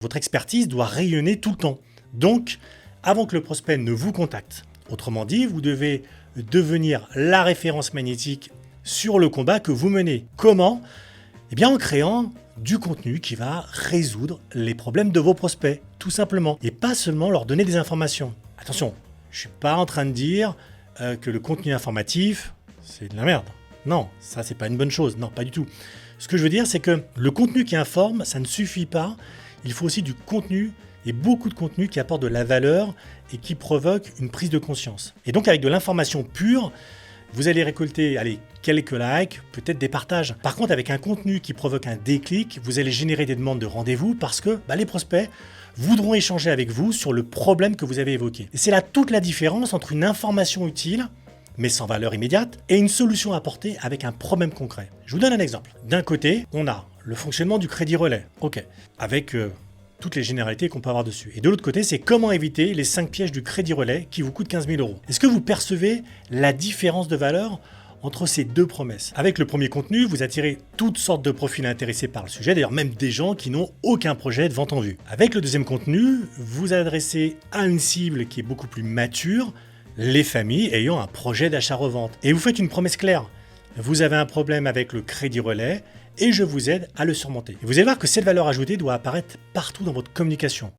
Votre expertise doit rayonner tout le temps. Donc, avant que le prospect ne vous contacte, autrement dit, vous devez devenir la référence magnétique sur le combat que vous menez. Comment ? Eh bien, en créant du contenu qui va résoudre les problèmes de vos prospects, tout simplement. Et pas seulement leur donner des informations. Attention, je ne suis pas en train de dire que le contenu informatif, c'est de la merde. Non, ça, c'est pas une bonne chose. Non, pas du tout. Ce que je veux dire, c'est que le contenu qui informe, ça ne suffit pas. Il faut aussi du contenu et beaucoup de contenu qui apporte de la valeur et qui provoque une prise de conscience. Et donc, avec de l'information pure, vous allez récolter quelques likes, peut-être des partages. Par contre, avec un contenu qui provoque un déclic, vous allez générer des demandes de rendez-vous parce que les prospects voudront échanger avec vous sur le problème que vous avez évoqué. Et c'est là toute la différence entre une information utile, mais sans valeur immédiate, et une solution apportée avec un problème concret. Je vous donne un exemple. D'un côté, on a le fonctionnement du crédit relais, avec toutes les généralités qu'on peut avoir dessus. Et de l'autre côté, c'est comment éviter les 5 pièges du crédit relais qui vous coûtent 15 000 €. Est-ce que vous percevez la différence de valeur entre ces deux promesses? Avec le premier contenu, vous attirez toutes sortes de profils intéressés par le sujet, d'ailleurs même des gens qui n'ont aucun projet de vente en vue. Avec le deuxième contenu, vous adressez à une cible qui est beaucoup plus mature, les familles ayant un projet d'achat-revente. Et vous faites une promesse claire. Vous avez un problème avec le crédit relais et je vous aide à le surmonter. Et vous allez voir que cette valeur ajoutée doit apparaître partout dans votre communication.